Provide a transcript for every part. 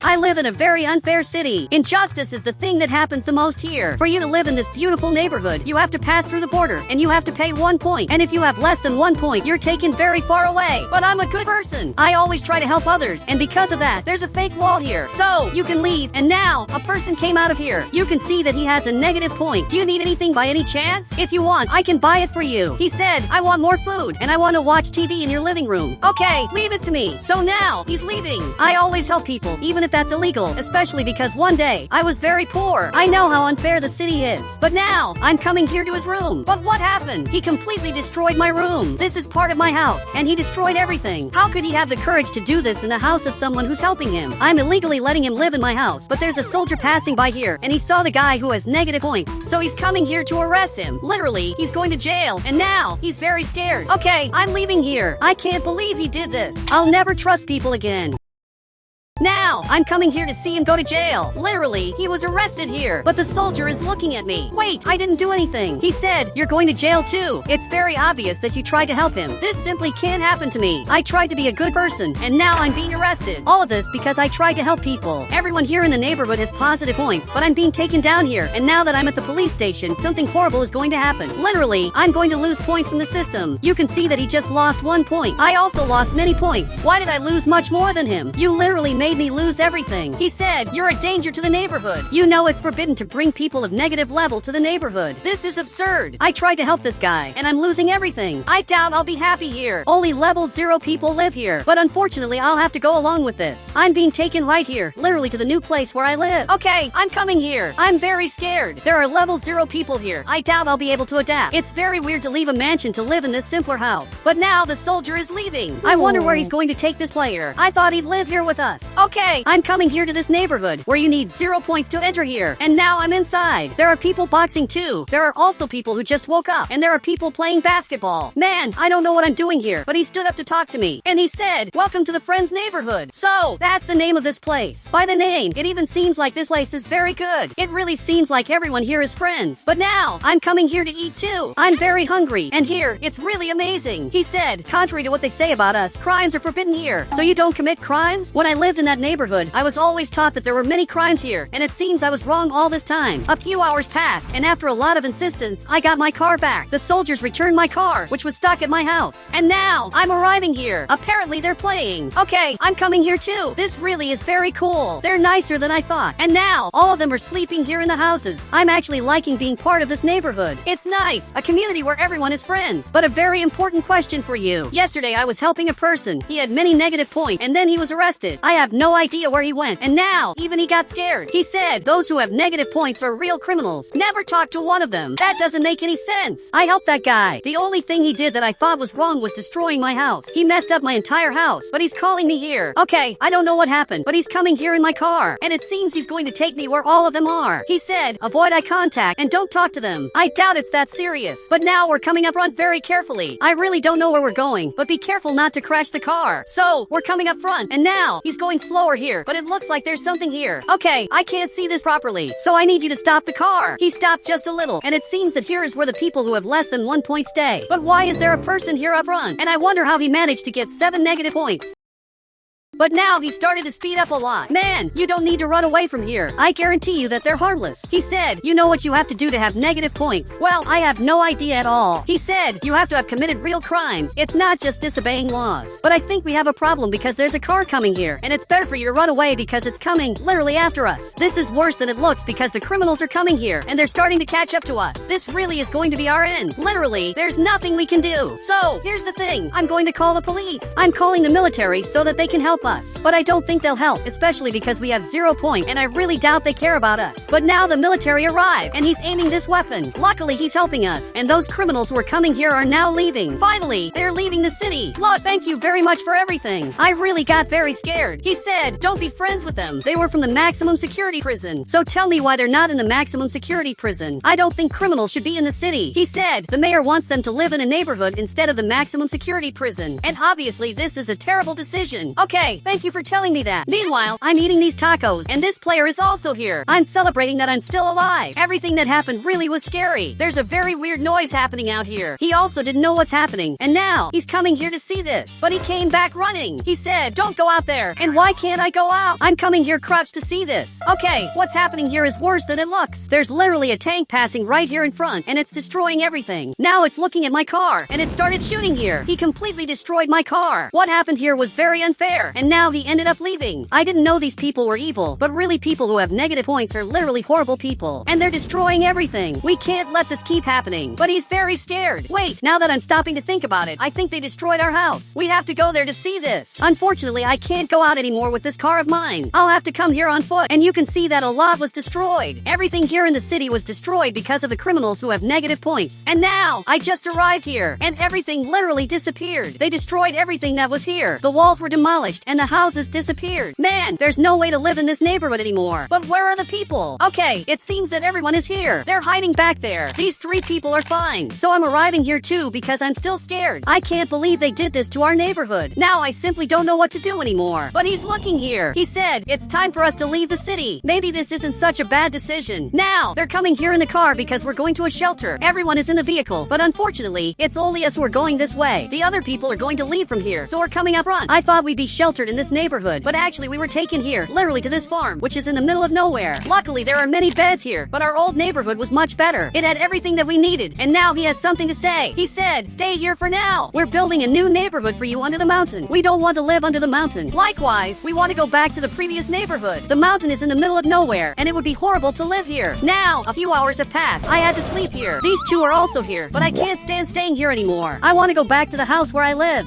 I live in a very unfair city. Injustice is the thing that happens the most here. For you to live in this beautiful neighborhood, you have to pass through the border, and you have to pay 1 point. And if you have less than 1 point, you're taken very far away. But I'm a good person. I always try to help others, and because of that, there's a fake wall here. So, you can leave, and now, a person came out of here. You can see that he has a negative point. Do you need anything by any chance? If you want, I can buy it for you. He said, I want more food, and I want to watch TV in your living room. Okay, leave it to me. So now, he's leaving. I always help people, even if that's illegal, especially because one day, I was very poor. I know how unfair the city is. But now, I'm coming here to his room. But what happened? He completely destroyed my room. This is part of my house, and he destroyed everything. How could he have the courage to do this in the house of someone who's helping him? I'm illegally letting him live in my house, but there's a soldier passing by here, and he saw the guy who has negative points. So he's coming here to arrest him. Literally, he's going to jail, and now, he's very scared. Okay, I'm leaving here. I can't believe he did this. I'll never trust people again. Now, I'm coming here to see him go to jail. Literally, he was arrested here, but the soldier is looking at me. Wait, I didn't do anything. He said, you're going to jail too. It's very obvious that you tried to help him. This simply can't happen to me. I tried to be a good person, and now I'm being arrested. All of this because I tried to help people. Everyone here in the neighborhood has positive points, but I'm being taken down here, and now that I'm at the police station, something horrible is going to happen. Literally, I'm going to lose points from the system. You can see that he just lost 1 point. I also lost many points. Why did I lose much more than him? You literally made me lose everything. He said, you're a danger to the neighborhood. You know it's forbidden to bring people of negative level to the neighborhood. This is absurd. I tried to help this guy, and I'm losing everything. I doubt I'll be happy here. Only level 0 people live here, but unfortunately I'll have to go along with this. I'm being taken right here, literally to the new place where I live. Okay, I'm coming here. I'm very scared. There are level 0 people here. I doubt I'll be able to adapt. It's very weird to leave a mansion to live in this simpler house. But now the soldier is leaving. I wonder where he's going to take this player. I thought he'd live here with us. Okay, I'm coming here to this neighborhood where you need 0 points to enter here, and now I'm inside. There are people boxing too. There are also people who just woke up, and there are people playing basketball. Man, I don't know what I'm doing here, but he stood up to talk to me, and he said, welcome to the Friends neighborhood. So, that's the name of this place. By the name, it even seems like this place is very good. It really seems like everyone here is friends. But now, I'm coming here to eat too. I'm very hungry, and here, it's really amazing. He said, contrary to what they say about us, crimes are forbidden here, so you don't commit crimes? When I lived in that neighborhood, I was always taught that there were many crimes here, and it seems I was wrong all this time. A few hours passed, and after a lot of insistence, I got my car back. The soldiers returned my car, which was stuck at my house. And now, I'm arriving here. Apparently, they're playing. Okay, I'm coming here too. This really is very cool. They're nicer than I thought. And now, all of them are sleeping here in the houses. I'm actually liking being part of this neighborhood. It's nice, a community where everyone is friends. But a very important question for you. Yesterday, I was helping a person. He had many negative points, and then he was arrested. I have no idea where he went, and now, even he got scared. He said, those who have negative points are real criminals. Never talk to one of them. That doesn't make any sense. I helped that guy. The only thing he did that I thought was wrong was destroying my house. He messed up my entire house, but he's calling me here. Okay, I don't know what happened, but he's coming here in my car, and it seems he's going to take me where all of them are. He said, avoid eye contact and don't talk to them. I doubt it's that serious, but now we're coming up front very carefully. I really don't know where we're going, but be careful not to crash the car. So, we're coming up front, and now, he's going slower here, but it looks like there's something here. Okay, I can't see this properly, so I need you to stop the car. He stopped just a little, and it seems that here is where the people who have less than 1 point stay. But why is there a person here up front? And I wonder how he managed to get 7 negative points. But now he started to speed up a lot. Man, you don't need to run away from here. I guarantee you that they're harmless. He said, you know what you have to do to have negative points? Well, I have no idea at all. He said, you have to have committed real crimes. It's not just disobeying laws. But I think we have a problem because there's a car coming here, and it's better for you to run away because it's coming literally after us. This is worse than it looks because the criminals are coming here, and they're starting to catch up to us. This really is going to be our end. Literally, there's nothing we can do. So, here's the thing. I'm going to call the police. I'm calling the military so that they can help us. But I don't think they'll help, especially because we have 0 point, and I really doubt they care about us. But now the military arrived, and he's aiming this weapon. Luckily, he's helping us, and those criminals who are coming here are now leaving. Finally, they're leaving the city. Lord, thank you very much for everything. I really got very scared. He said, don't be friends with them. They were from the maximum security prison. So tell me why they're not in the maximum security prison. I don't think criminals should be in the city. He said, the mayor wants them to live in a neighborhood instead of the maximum security prison. And obviously, this is a terrible decision. Okay, Okay, thank you for telling me that. Meanwhile, I'm eating these tacos, and this player is also here. I'm celebrating that I'm still alive. Everything that happened really was scary. There's a very weird noise happening out here. He also didn't know what's happening, and now he's coming here to see this. But he came back running. He said, don't go out there. And why can't I go out? I'm coming here crouched to see this. Okay, what's happening here is worse than it looks. There's literally a tank passing right here in front, and it's destroying everything. Now it's looking at my car, and it started shooting here. He completely destroyed my car. What happened here was very unfair, and now he ended up leaving. I didn't know these people were evil, but really people who have negative points are literally horrible people, and they're destroying everything. We can't let this keep happening. But he's very scared. Wait, now that I'm stopping to think about it, I think they destroyed our house. We have to go there to see this. Unfortunately, I can't go out anymore with this car of mine. I'll have to come here on foot, and you can see that a lot was destroyed. Everything here in the city was destroyed because of the criminals who have negative points. And now, I just arrived here, and everything literally disappeared. They destroyed everything that was here. The walls were demolished, and the houses disappeared. Man, there's no way to live in this neighborhood anymore. But where are the people? Okay, it seems that everyone is here. They're hiding back there. These 3 people are fine. So I'm arriving here too because I'm still scared. I can't believe they did this to our neighborhood. Now I simply don't know what to do anymore. But he's looking here. He said, it's time for us to leave the city. Maybe this isn't such a bad decision. Now, they're coming here in the car because we're going to a shelter. Everyone is in the vehicle, but unfortunately, it's only us who are going this way. The other people are going to leave from here, so we're coming up front. I thought we'd be sheltered in this neighborhood, but actually we were taken here, literally to this farm, which is in the middle of nowhere. Luckily, there are many beds here, but our old neighborhood was much better. It had everything that we needed, and now he has something to say. He said, stay here for now. We're building a new neighborhood for you under the mountain. We don't want to live under the mountain. Likewise, we want to go back to the previous neighborhood. The mountain is in the middle of nowhere, and it would be horrible to live here. Now, a few hours have passed. I had to sleep here. These 2 are also here, but I can't stand staying here anymore. I want to go back to the house where I live.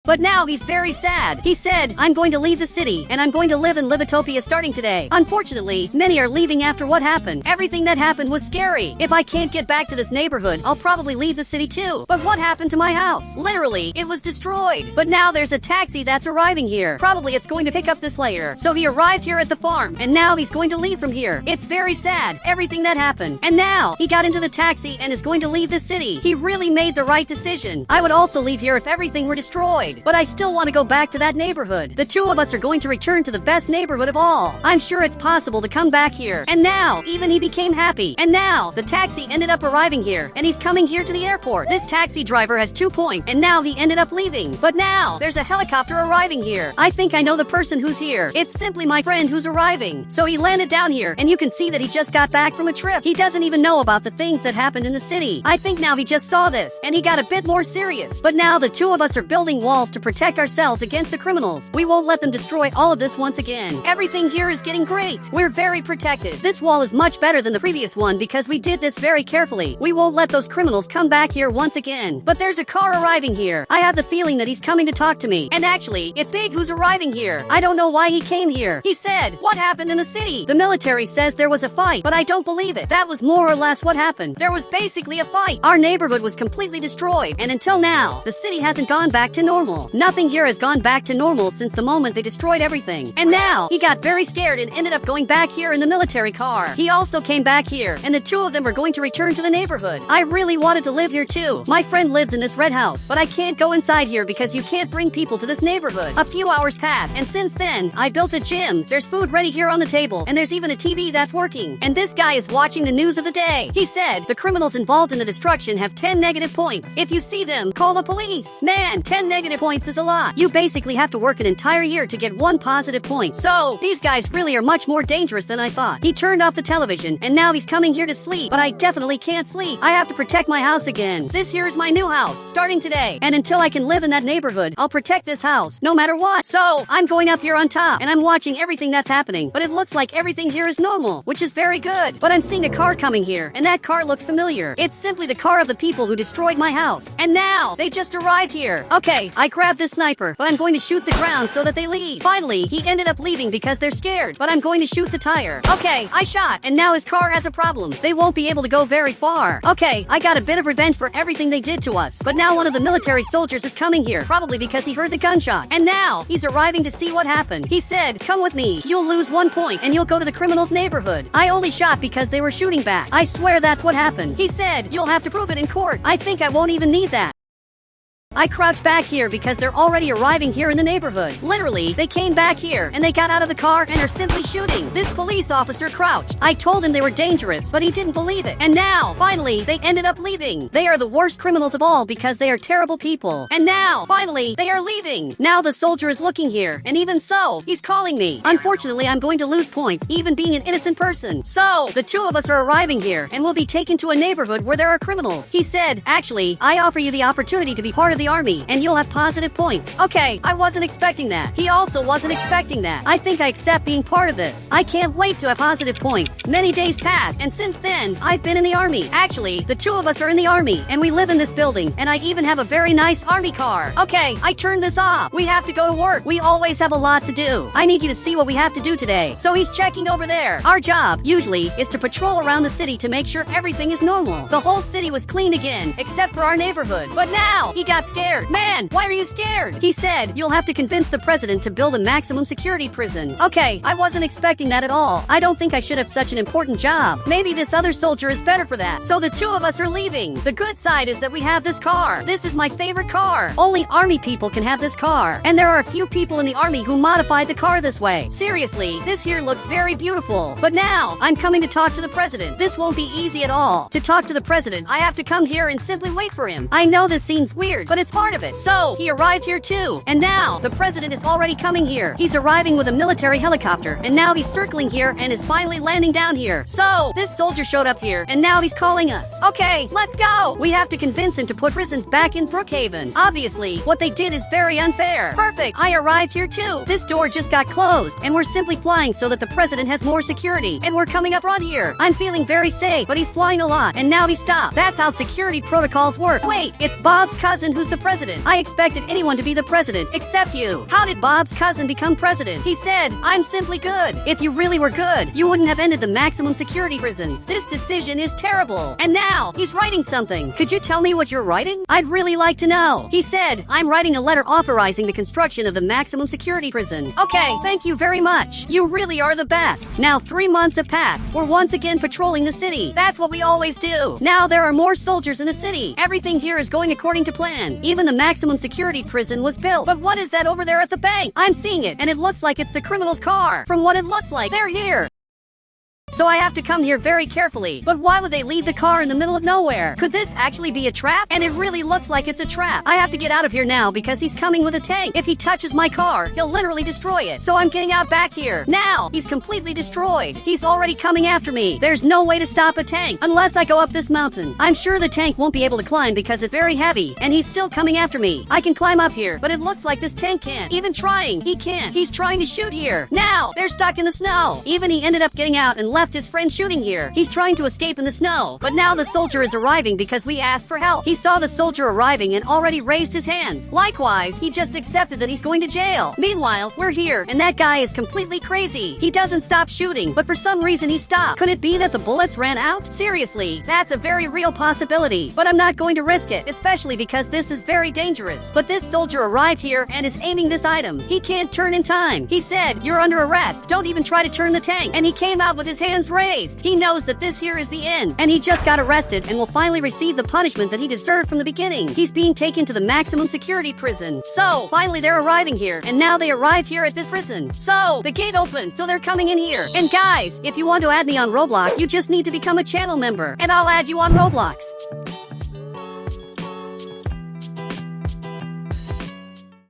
But now he's very sad. He said, I'm going to leave the city, and I'm going to live in Livetopia starting today. Unfortunately, many are leaving after what happened. Everything that happened was scary. If I can't get back to this neighborhood, I'll probably leave the city too. But what happened to my house? Literally, it was destroyed. But now there's a taxi that's arriving here. Probably it's going to pick up this player. So he arrived here at the farm, and now he's going to leave from here. It's very sad, everything that happened. And now, he got into the taxi and is going to leave the city. He really made the right decision. I would also leave here if everything were destroyed. But I still want to go back to that neighborhood. The 2 of us are going to return to the best neighborhood of all. I'm sure it's possible to come back here. And now, even he became happy. And now, the taxi ended up arriving here, and he's coming here to the airport. This taxi driver has 2 points, and now he ended up leaving. But now, there's a helicopter arriving here. I think I know the person who's here. It's simply my friend who's arriving. So he landed down here, and you can see that he just got back from a trip. He doesn't even know about the things that happened in the city. I think now he just saw this, and he got a bit more serious. But now the 2 of us are building walls to protect ourselves against the criminals. We won't let them destroy all of this once again. Everything here is getting great. We're very protected. This wall is much better than the previous one because we did this very carefully. We won't let those criminals come back here once again. But there's a car arriving here. I have the feeling that he's coming to talk to me. And actually, it's Big who's arriving here. I don't know why he came here. He said, what happened in the city? The military says there was a fight, but I don't believe it. That was more or less what happened. There was basically a fight. Our neighborhood was completely destroyed. And until now, the city hasn't gone back to normal. Nothing here has gone back to normal since the moment they destroyed everything. And now, he got very scared and ended up going back here in the military car. He also came back here, and the 2 of them are going to return to the neighborhood. I really wanted to live here too. My friend lives in this red house, but I can't go inside here because you can't bring people to this neighborhood. A few hours passed, and since then, I built a gym. There's food ready here on the table, and there's even a TV that's working. And this guy is watching the news of the day. He said, the criminals involved in the destruction have 10 negative points. If you see them, call the police. Man, 10 negative points is a lot. You basically have to work an entire year to get 1 positive point. So, these guys really are much more dangerous than I thought. He turned off the television, and now he's coming here to sleep. But I definitely can't sleep. I have to protect my house again. This here is my new house, starting today. And until I can live in that neighborhood, I'll protect this house, no matter what. So, I'm going up here on top, and I'm watching everything that's happening. But it looks like everything here is normal, which is very good. But I'm seeing a car coming here, and that car looks familiar. It's simply the car of the people who destroyed my house. And now, they just arrived here. Okay, I grabbed this sniper, but I'm going to shoot the ground so that they leave. Finally, he ended up leaving because they're scared, but I'm going to shoot the tire. Okay, I shot, and now his car has a problem. They won't be able to go very far. Okay, I got a bit of revenge for everything they did to us, but now one of the military soldiers is coming here, probably because he heard the gunshot. And now, he's arriving to see what happened. He said, come with me. You'll lose 1 point, and you'll go to the criminals' neighborhood. I only shot because they were shooting back. I swear that's what happened. He said, you'll have to prove it in court. I think I won't even need that. I crouched back here because they're already arriving here in the neighborhood. Literally, they came back here and they got out of the car and are simply shooting. This police officer crouched. I told him they were dangerous, but he didn't believe it. And now, finally, they ended up leaving. They are the worst criminals of all because they are terrible people. And now, finally, they are leaving. Now the soldier is looking here, and even so, he's calling me. Unfortunately, I'm going to lose points, even being an innocent person. So, the two of us are arriving here, and we'll be taken to a neighborhood where there are criminals. He said, actually, I offer you the opportunity to be part of the army, and you'll have positive points. Okay, I wasn't expecting that. He also wasn't expecting that. I think I accept being part of this. I can't wait to have positive points. Many days passed, and since then, I've been in the army. Actually, the two of us are in the army, and we live in this building, and I even have a very nice army car. Okay, I turned this off. We have to go to work. We always have a lot to do. I need you to see what we have to do today. So he's checking over there. Our job, usually, is to patrol around the city to make sure everything is normal. The whole city was clean again, except for our neighborhood. But now, he got scared. Man, why are you scared? He said, you'll have to convince the president to build a maximum security prison. Okay, I wasn't expecting that at all. I don't think I should have such an important job. Maybe this other soldier is better for that. So the two of us are leaving. The good side is that we have this car. This is my favorite car. Only army people can have this car. And there are a few people in the army who modified the car this way. Seriously, this here looks very beautiful. But now, I'm coming to talk to the president. This won't be easy at all. To talk to the president, I have to come here and simply wait for him. I know this seems weird, but it's part of it. So, he arrived here too. And now, the president is already coming here. He's arriving with a military helicopter. And now he's circling here and is finally landing down here. So, this soldier showed up here, and now he's calling us. Okay, let's go! We have to convince him to put prisons back in Brookhaven. Obviously, what they did is very unfair. Perfect, I arrived here too. This door just got closed, and we're simply flying so that the president has more security. And we're coming up front here. I'm feeling very safe, but he's flying a lot, and now he stopped. That's how security protocols work. Wait, it's Bob's cousin who's the president. I expected anyone to be the president, except you. How did Bob's cousin become president? He said, I'm simply good. If you really were good, you wouldn't have ended the maximum security prisons. This decision is terrible. And now, he's writing something. Could you tell me what you're writing? I'd really like to know. He said, I'm writing a letter authorizing the construction of the maximum security prison. Okay, thank you very much. You really are the best. Now 3 months have passed. We're once again patrolling the city. That's what we always do. Now there are more soldiers in the city. Everything here is going according to plan. Even the maximum security prison was built. But what is that over there at the bank? I'm seeing it, and it looks like it's the criminal's car. From what it looks like, they're here. So I have to come here very carefully. But why would they leave the car in the middle of nowhere? Could this actually be a trap? And it really looks like it's a trap. I have to get out of here now because he's coming with a tank. If he touches my car, he'll literally destroy it. So I'm getting out back here. Now, he's completely destroyed. He's already coming after me. There's no way to stop a tank unless I go up this mountain. I'm sure the tank won't be able to climb because it's very heavy, and he's still coming after me. I can climb up here, but it looks like this tank can't. Even trying, he can't. He's trying to shoot here. Now, they're stuck in the snow. Even he ended up getting out and left his friend shooting here. He's trying to escape in the snow, but now the soldier is arriving because we asked for help. He saw the soldier arriving and already raised his hands. Likewise, he just accepted that he's going to jail. Meanwhile, we're here, and that guy is completely crazy. He doesn't stop shooting, but for some reason he stopped. Could it be that the bullets ran out? Seriously, that's a very real possibility, but I'm not going to risk it, especially because this is very dangerous. But this soldier arrived here and is aiming this item. He can't turn in time. He said, you're under arrest. Don't even try to turn the tank. And he came out with his hands raised. He knows that this here is the end, and he just got arrested and will finally receive the punishment that he deserved from the beginning. He's being taken to the maximum security prison. So, finally they're arriving here, and now they arrived here at this prison. So, the gate opened, so they're coming in here. And guys, if you want to add me on Roblox, you just need to become a channel member, and I'll add you on Roblox.